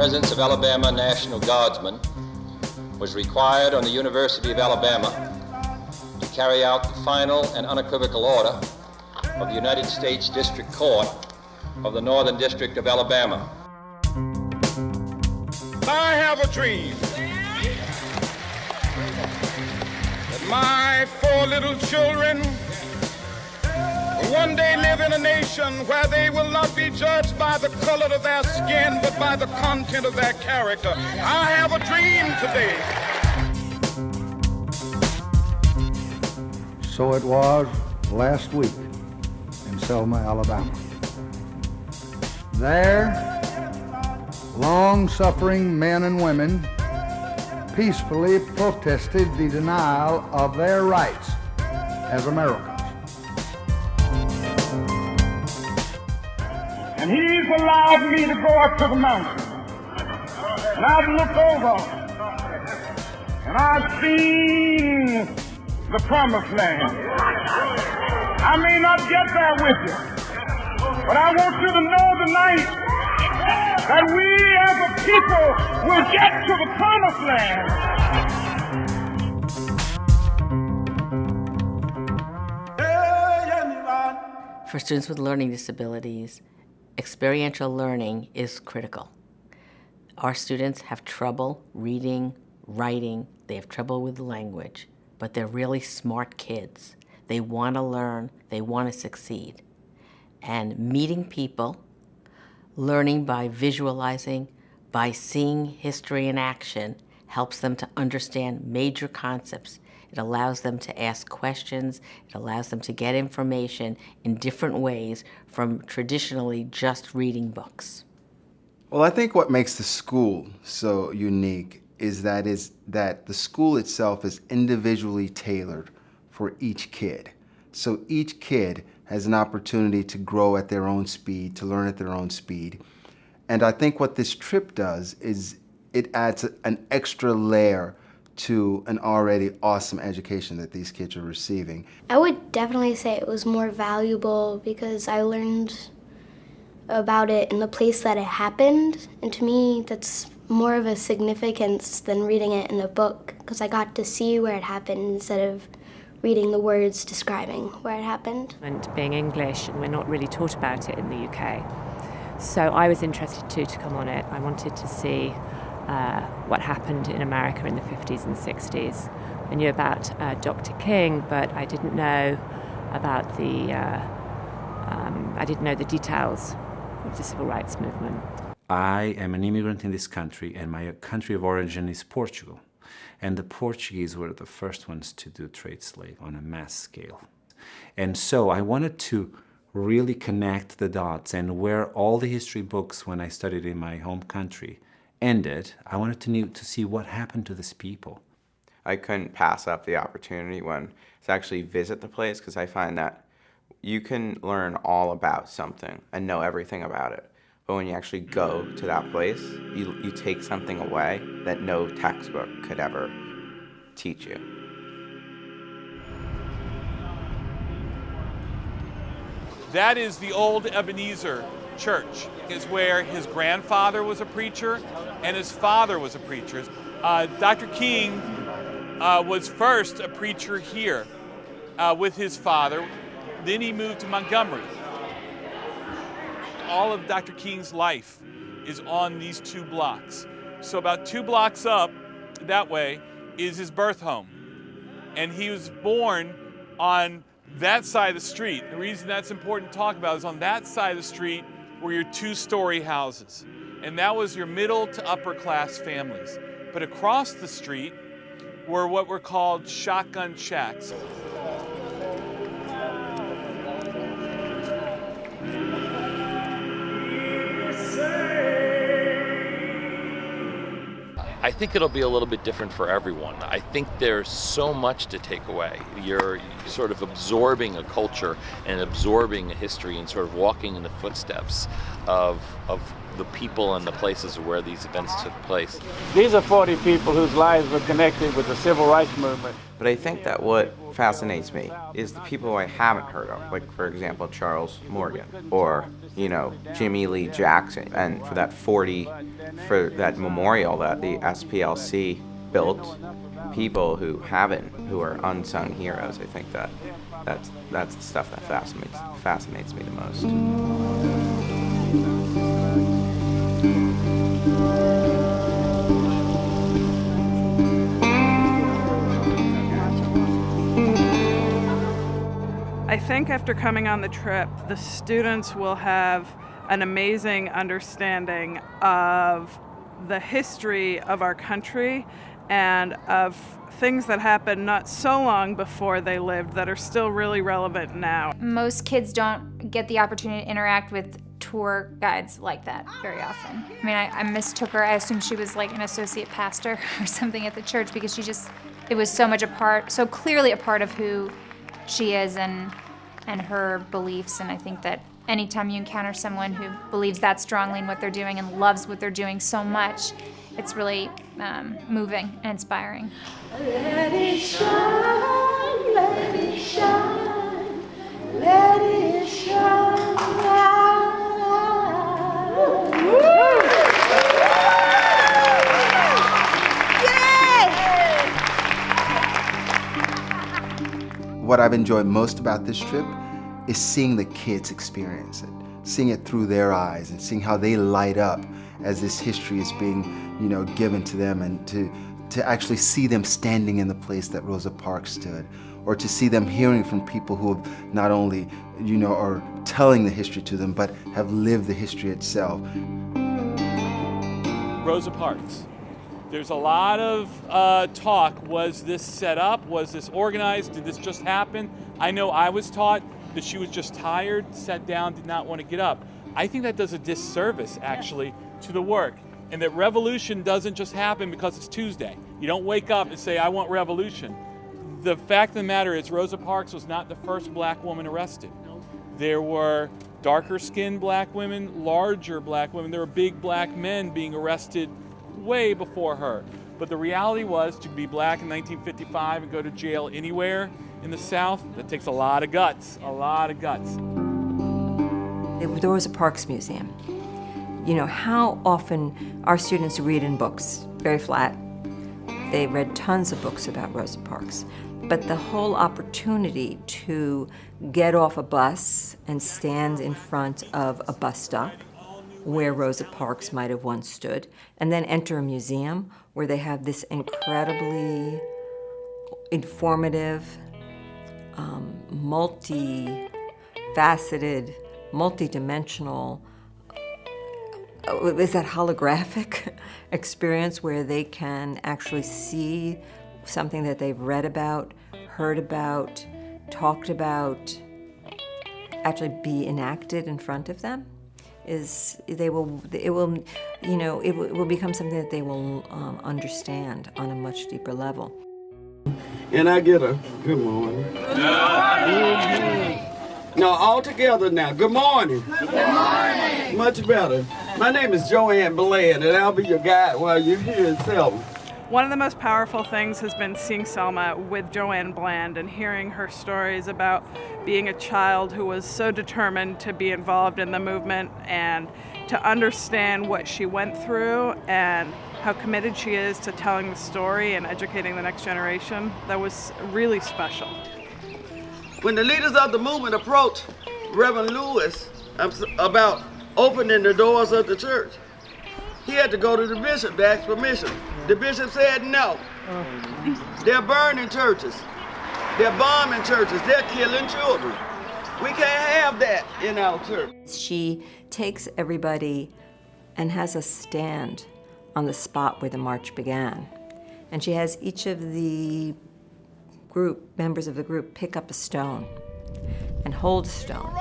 presence of Alabama National Guardsmen was required on the University of Alabama to carry out the final and unequivocal order of the United States District Court of the Northern District of Alabama. I have a dream that my 4 little children will one day live in a nation where they will not be judged by the color of their skin, but by the content of their character. I have a dream today. So it was last week in Selma, Alabama. There, long-suffering men and women peacefully protested the denial of their rights as Americans. And he's allowed me to go up to the mountain. And I've looked over, and I've seen the promised land. I may not get there with you, but I want you to know tonight that we as a people will get to the promised land. For students with learning disabilities, experiential learning is critical. Our students have trouble reading, writing, they have trouble with language, but they're really smart kids. They want to learn, they want to succeed. And meeting people, learning by visualizing, by seeing history in action, helps them to understand major concepts. It allows them to ask questions. It allows them to get information in different ways from traditionally just reading books. Well, I think what makes the school so unique is that the school itself is individually tailored for each kid. So each kid has an opportunity to grow at their own speed, to learn at their own speed. And I think what this trip does is it adds an extra layer to an already awesome education that these kids are receiving. I would definitely say it was more valuable because I learned about it in the place that it happened, and to me that's more of a significance than reading it in a book, because I got to see where it happened instead of reading the words describing where it happened. And being English, and we're not really taught about it in the UK. So I was interested too to come on it. I wanted to see what happened in America in the 50s and 60s. I knew about Dr. King, but I didn't know about I didn't know the details of the civil rights movement. I am an immigrant in this country, and my country of origin is Portugal. And the Portuguese were the first ones to do trade slave on a mass scale. And so I wanted to really connect the dots, and where all the history books when I studied in my home country ended, I wanted to see what happened to these people. I couldn't pass up the opportunity to actually visit the place, because I find that you can learn all about something and know everything about it. But when you actually go to that place, you take something away that no textbook could ever teach you. That is the old Ebenezer Church. It's where his grandfather was a preacher and his father was a preacher. Dr. King was first a preacher here with his father. Then he moved to Montgomery. All of Dr. King's life is on these 2 blocks. So about 2 blocks up that way is his birth home. And he was born on that side of the street. The reason that's important to talk about is on that side of the street were your 2-story houses. And that was your middle to upper class families. But across the street were what were called shotgun shacks. I think it'll be a little bit different for everyone. I think there's so much to take away. You're sort of absorbing a culture and absorbing a history and sort of walking in the footsteps of the people and the places where these events took place. These are 40 people whose lives were connected with the civil rights movement. But I think that what fascinates me is the people I haven't heard of, like, for example, Charles Morgan or, Jimmy Lee Jackson. And for that memorial that the SPLC built, people who are unsung heroes, I think that's the stuff that fascinates me the most. I think after coming on the trip, the students will have an amazing understanding of the history of our country and of things that happened not so long before they lived that are still really relevant now. Most kids don't get the opportunity to interact with tour guides like that very often. I mean, I mistook her. I assumed she was like an associate pastor or something at the church because it was so clearly a part of who she is and her beliefs. And I think that anytime you encounter someone who believes that strongly in what they're doing and loves what they're doing so much, it's really moving and inspiring. Let it shine, let it shine, let it shine. What I've enjoyed most about this trip is seeing the kids experience it, seeing it through their eyes and seeing how they light up as this history is being, given to them, and to actually see them standing in the place that Rosa Parks stood, or to see them hearing from people who have not only, are telling the history to them, but have lived the history itself. Rosa Parks. There's a lot of talk. Was this set up? Was this organized? Did this just happen? I know I was taught that she was just tired, sat down, did not want to get up. I think that does a disservice, actually, to the work. And that revolution doesn't just happen because it's Tuesday. You don't wake up and say, I want revolution. The fact of the matter is Rosa Parks was not the first black woman arrested. There were darker skinned black women, larger black women. There were big black men being arrested way before her. But the reality was, to be black in 1955 and go to jail anywhere in the South, that takes a lot of guts, a lot of guts. The Rosa Parks Museum. How often our students read in books, very flat. They read tons of books about Rosa Parks. But the whole opportunity to get off a bus and stand in front of a bus stop where Rosa Parks might have once stood, and then enter a museum where they have this incredibly informative, multi-faceted, multi-dimensional, is that holographic experience where they can actually see something that they've read about, heard about, talked about, actually be enacted in front of them. It will become something that they will understand on a much deeper level. And I get a good morning. Good morning. No, all together now. Good morning. Good morning. Much better. My name is Joanne Bland, and I'll be your guide while you're here in Selma. One of the most powerful things has been seeing Selma with Joanne Bland and hearing her stories about being a child who was so determined to be involved in the movement and to understand what she went through and how committed she is to telling the story and educating the next generation. That was really special. When the leaders of the movement approached Reverend Lewis about opening the doors of the church, he had to go to the bishop to ask permission. The bishop said no. They're burning churches. They're bombing churches. They're killing children. We can't have that in our church. She takes everybody and has us stand on the spot where the march began. And she has each of the members of the group pick up a stone and hold a stone.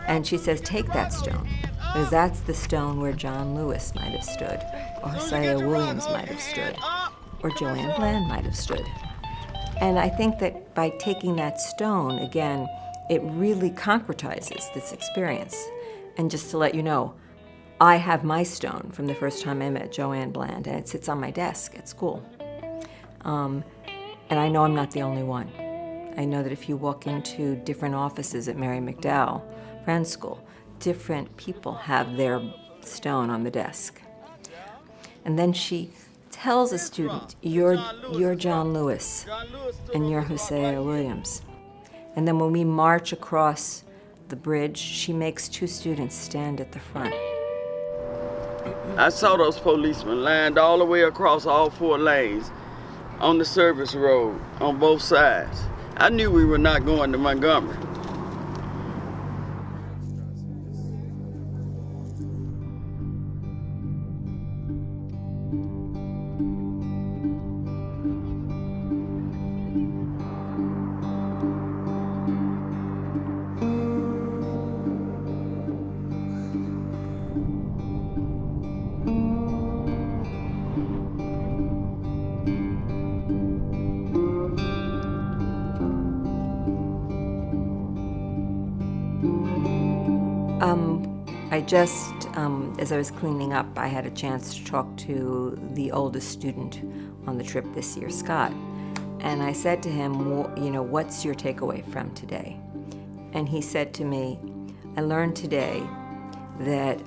And she says, take that stone, because that's the stone where John Lewis might have stood, or Hosea Williams might have stood, or Joanne Bland might have stood. And I think that by taking that stone, again, it really concretizes this experience. And just to let you know, I have my stone from the first time I met Joanne Bland, and it sits on my desk at school. And I know I'm not the only one. I know that if you walk into different offices at Mary McDowell Friends School, different people have their stone on the desk. And then she tells a student, you're John Lewis, and you're Hosea Williams. And then when we march across the bridge, she makes 2 students stand at the front. I saw those policemen lined all the way across all 4 lanes on the service road on both sides. I knew we were not going to Montgomery. As I was cleaning up, I had a chance to talk to the oldest student on the trip this year, Scott. And I said to him, what's your takeaway from today? And he said to me, I learned today that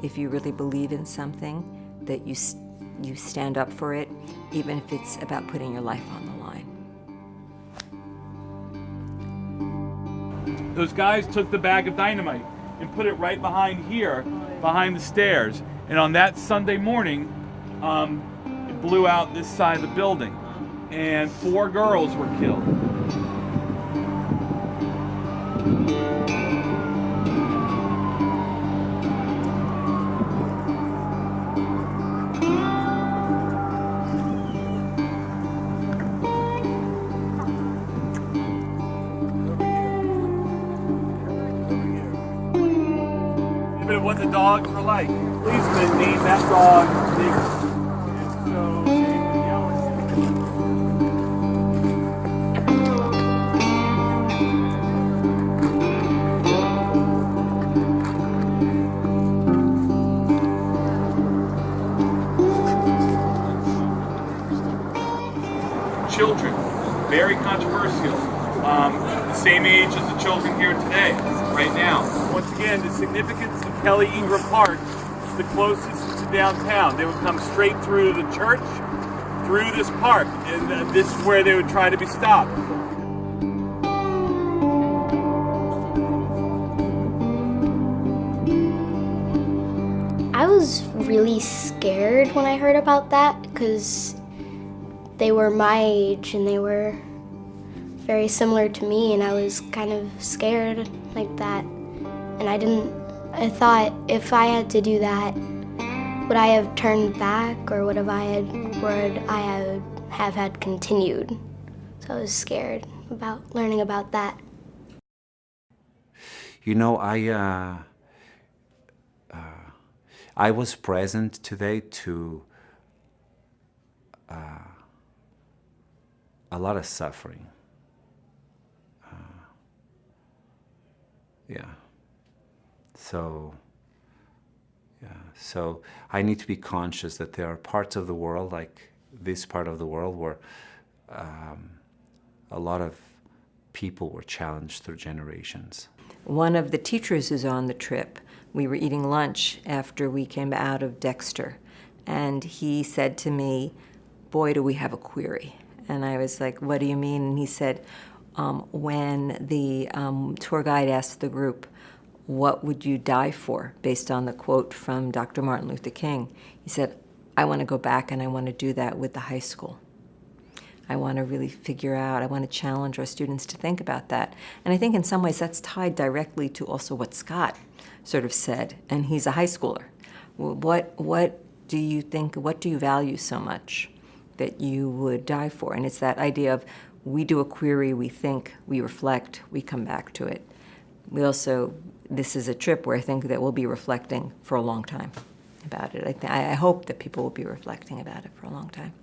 if you really believe in something, that you stand up for it, even if it's about putting your life on the line. Those guys took the bag of dynamite and put it right behind here, behind the stairs. And on that Sunday morning, it blew out this side of the building. And 4 girls were killed. What the dogs were like. Policemen named that dog Big. Children, very controversial. The same age as the children here today, right now. Once again, the significance of Kelly Ingram Park is the closest to downtown. They would come straight through the church, through this park, and this is where they would try to be stopped. I was really scared when I heard about that because they were my age and they were very similar to me, and I was kind of scared like that. And I thought if I had to do that, would I have turned back or would I have had continued? So I was scared about learning about that. I was present today to a lot of suffering. So I need to be conscious that there are parts of the world, like this part of the world, where a lot of people were challenged through generations. One of the teachers who's on the trip, we were eating lunch after we came out of Dexter, and he said to me, boy, do we have a query. And I was like, what do you mean? And he said, when the tour guide asked the group, what would you die for, based on the quote from Dr. Martin Luther King, he said, I want to go back and I want to do that with the high school. I want to really figure out, I want to challenge our students to think about that. And I think in some ways that's tied directly to also what Scott sort of said, and he's a high schooler. What do you think, what do you value so much that you would die for? And it's that idea of we do a query, we think, we reflect, we come back to it. We also, this is a trip where I think that we'll be reflecting for a long time about it. I hope that people will be reflecting about it for a long time.